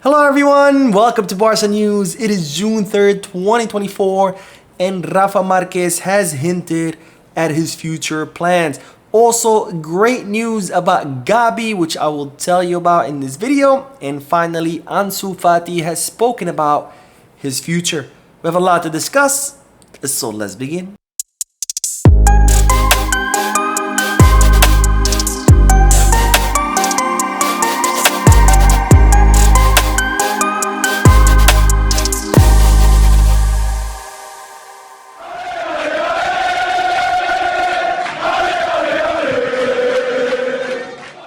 Hello everyone, welcome to Barca News. It is June 3rd, 2024 and Rafa Marquez has hinted at his future plans. Also, great news about Gabi, which I will tell you about in this video. And finally, Ansu Fati has spoken about his future. We have a lot to discuss, so let's begin.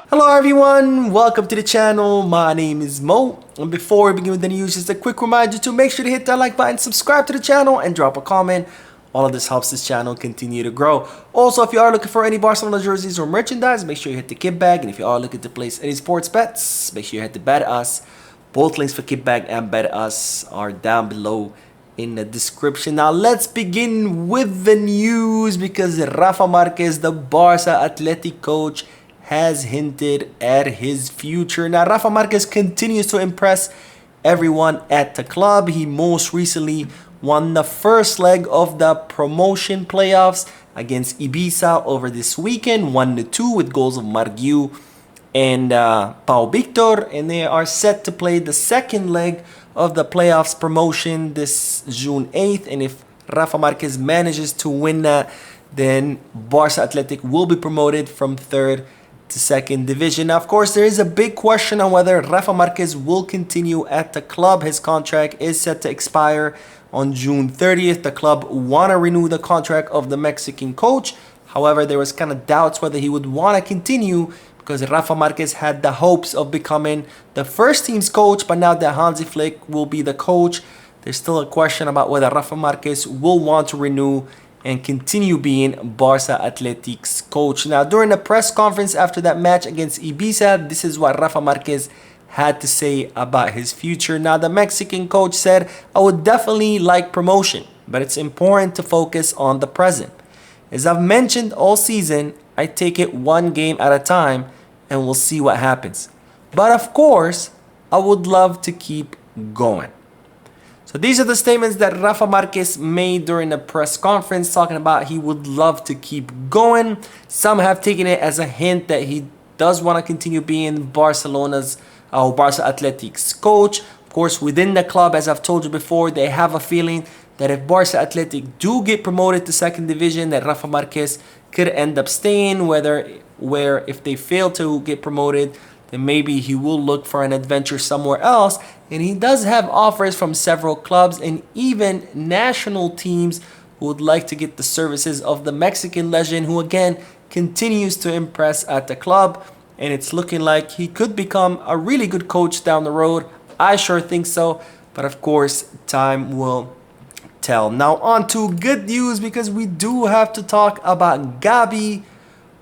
Hello everyone, welcome to the channel. My name is Mo, and before we begin with the news, just a quick reminder to make sure to hit that like button, subscribe to the channel, and drop a comment. All of this helps this channel continue to grow. Also, if you are looking for any Barcelona jerseys or merchandise, make sure you hit the kit bag. And if you are looking to place any sports bets, make sure you hit the Bet Us. Both links for kit bag and Bet Us are down below in the description. Now let's begin with the news, because Rafa Marquez, the Barca athletic coach, has hinted at his future. Now, Rafa Marquez continues to impress everyone at the club. He most recently won the first leg of the promotion playoffs against Ibiza over this weekend, 1-2 with goals of Margiu and Pau Victor, and they are set to play the second leg of the playoffs promotion this June 8th. And if Rafa Marquez manages to win that, then Barca Athletic will be promoted from third to second division. Now, of course, there is a big question on whether Rafa Marquez will continue at the club. His contract is set to expire on June 30th. The club want to renew the contract of the Mexican coach. However, there was kind of doubts whether he would want to continue, because Rafa Marquez had the hopes of becoming the first team's coach, but now that Hansi Flick will be the coach, there's still a question about whether Rafa Marquez will want to renew and continue being Barca Atletic's coach. Now, during the press conference after that match against Ibiza, this is what Rafa Marquez had to say about his future. Now, the Mexican coach said, "I would definitely like promotion, but it's important to focus on the present. As I've mentioned all season, I take it one game at a time and we'll see what happens. But of course, I would love to keep going." So these are the statements that Rafa Marquez made during the press conference, talking about he would love to keep going. Some have taken it as a hint that he does want to continue being Barcelona's Barca Atletic's coach. Of course, within the club, as I've told you before, they have a feeling that if Barca Athletic do get promoted to second division, that Rafa Marquez could end up staying, where if they fail to get promoted, then maybe he will look for an adventure somewhere else. And he does have offers from several clubs and even national teams who would like to get the services of the Mexican legend, who again continues to impress at the club. And it's looking like he could become a really good coach down the road. I sure think so. But of course, time will tell. Now on to good news, because we do have to talk about Gabi,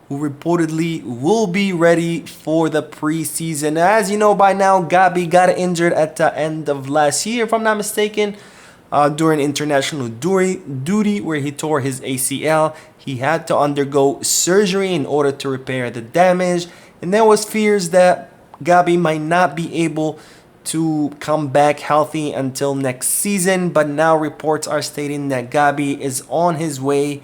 who reportedly will be ready for the preseason. As you know by now, Gabi got injured at the end of last year, if I'm not mistaken, during international duty, where he tore his ACL. He had to undergo surgery in order to repair the damage, and there was fears that Gabi might not be able to come back healthy until next season. But now reports are stating that Gabi is on his way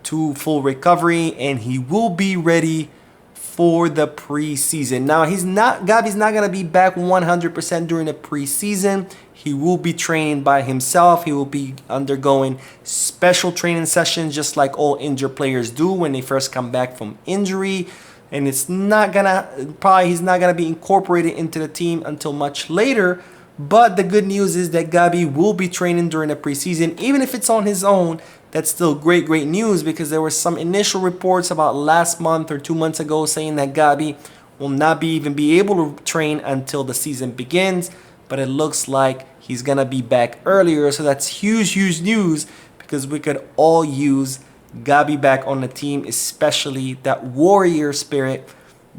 to full recovery and he will be ready for the preseason. Now, Gabi's not going to be back 100% during the preseason. He will be training by himself. He will be undergoing special training sessions, just like all injured players do when they first come back from injury. And he's not gonna be incorporated into the team until much later. But the good news is that Gabi will be training during the preseason, even if it's on his own. That's still great news, because there were some initial reports about last month or 2 months ago saying that Gabi will not even be able to train until the season begins. But it looks like he's gonna be back earlier, so that's huge news, because we could all use Gabi back on the team, especially that warrior spirit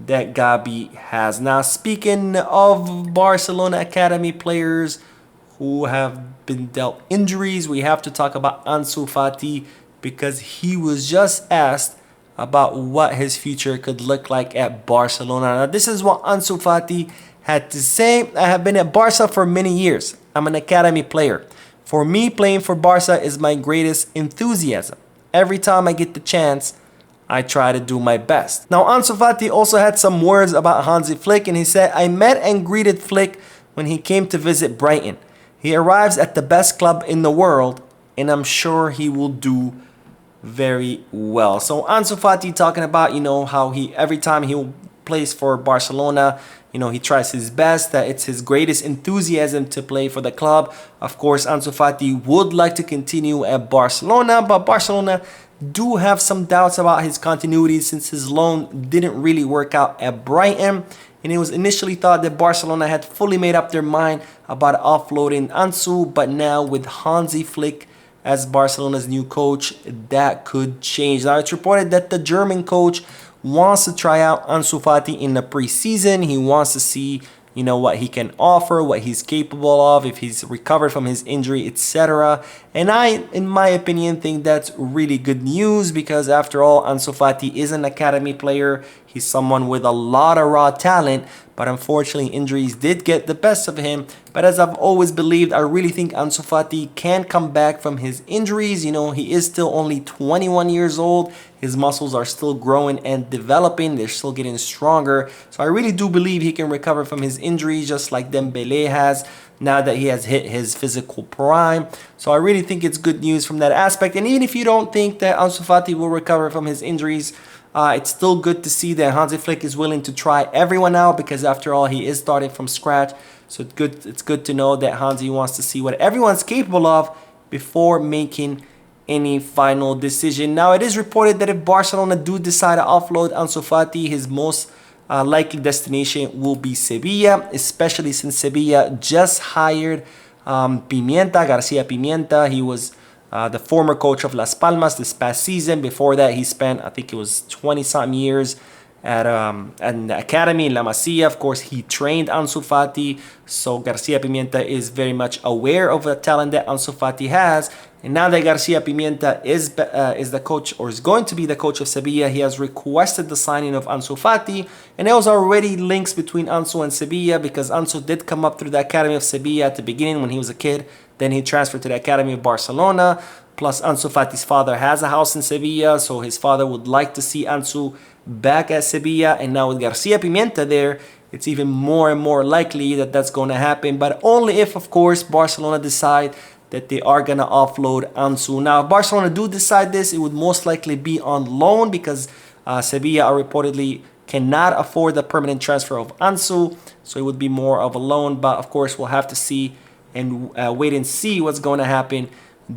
that Gabi has. Now, speaking of Barcelona Academy players who have been dealt injuries, we have to talk about Ansu Fati, because he was just asked about what his future could look like at Barcelona. Now, this is what Ansu Fati had to say, I have been at Barca for many years. I'm an academy player. For me, playing for Barca is my greatest enthusiasm. Every time I get the chance, I try to do my best. Now, Ansu Fati also had some words about Hansi Flick, and he said, I met and greeted Flick when he came to visit Brighton. He arrives at the best club in the world, and I'm sure he will do very well. So Ansu Fati talking about, how every time he plays for Barcelona, he tries his best, that it's his greatest enthusiasm to play for the club. Of course, Ansu Fati would like to continue at Barcelona, but Barcelona do have some doubts about his continuity since his loan didn't really work out at Brighton. And it was initially thought that Barcelona had fully made up their mind about offloading Ansu, but now with Hansi Flick as Barcelona's new coach, that could change. Now, it's reported that the German coach wants to try out Ansu Fati in the preseason. He wants to see, what he can offer, what he's capable of, if he's recovered from his injury, etc. And I, in my opinion, think that's really good news because after all, Ansu Fati is an academy player. He's someone with a lot of raw talent, but unfortunately injuries did get the best of him. But as I've always believed, I really think Ansu Fati can come back from his injuries. He is still only 21 years old. His muscles are still growing and developing. They're still getting stronger. So I really do believe he can recover from his injuries just like Dembele has now that he has hit his physical prime. So I really think it's good news from that aspect. And even if you don't think that Ansu Fati will recover from his injuries, it's still good to see that Hansi Flick is willing to try everyone out because after all, he is starting from scratch. So it's good to know that Hansi wants to see what everyone's capable of before making any final decision. Now, it is reported that if Barcelona do decide to offload Ansu Fati, his most likely destination will be Sevilla, especially since Sevilla just hired Garcia Pimienta. He was the former coach of Las Palmas this past season. Before that, he spent, I think it was 20-something years at an academy in La Masia. Of course, he trained Ansu Fati, so Garcia Pimienta is very much aware of the talent that Ansu Fati has. And now that Garcia Pimienta is the coach, or is going to be the coach of Sevilla, he has requested the signing of Ansu Fati. And there was already links between Ansu and Sevilla because Ansu did come up through the academy of Sevilla at the beginning when he was a kid. Then he transferred to the academy of Barcelona. Plus, Ansu Fati's father has a house in Sevilla, so his father would like to see Ansu back at Sevilla. And now with Garcia Pimienta there, it's even more and more likely that that's going to happen. But only if, of course, Barcelona decide that they are going to offload Ansu. Now, if Barcelona do decide this, it would most likely be on loan because Sevilla reportedly cannot afford the permanent transfer of Ansu. So it would be more of a loan. But, of course, we'll have to see and wait and see what's going to happen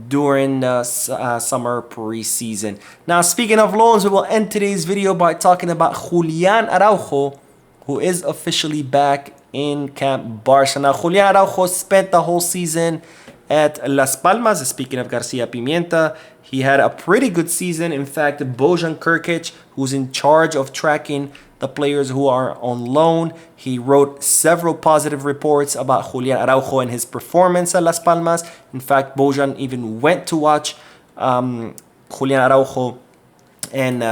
during the summer preseason. Now, speaking of loans, we will end today's video by talking about Julian Araujo, who is officially back in Camp Barca. Now, Julian Araujo spent the whole season at Las Palmas. Speaking of Garcia Pimienta, he had a pretty good season. In fact, Bojan Krkic, who's in charge of tracking the players who are on loan, he wrote several positive reports about Julian Araujo and his performance at Las Palmas. In fact, Bojan even went to watch Julian Araujo and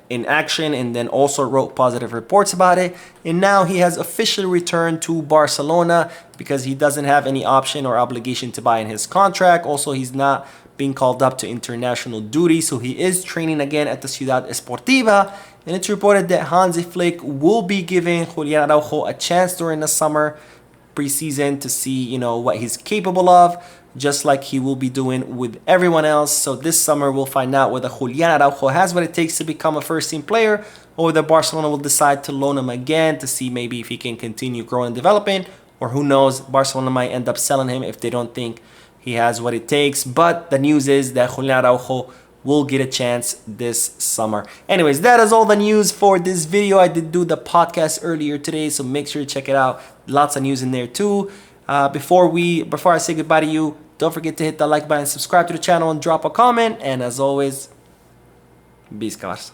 in action, and then also wrote positive reports about it. And now he has officially returned to Barcelona because he doesn't have any option or obligation to buy in his contract. Also, he's not being called up to international duty, so he is training again at the Ciudad Esportiva. And it's reported that Hansi Flick will be giving Julian Araujo a chance during the summer preseason to see, what he's capable of, just like he will be doing with everyone else. So this summer we'll find out whether Julian Araujo has what it takes to become a first-team player, or whether Barcelona will decide to loan him again to see maybe if he can continue growing and developing, or who knows, Barcelona might end up selling him if they don't think he has what it takes. But the news is that Julian Araujo will get a chance this summer. Anyways, that is all the news for this video. I did do the podcast earlier today, so make sure to check it out. Lots of news in there too. Before I say goodbye to you, don't forget to hit the like button, subscribe to the channel, and drop a comment. And as always, Visca Barça.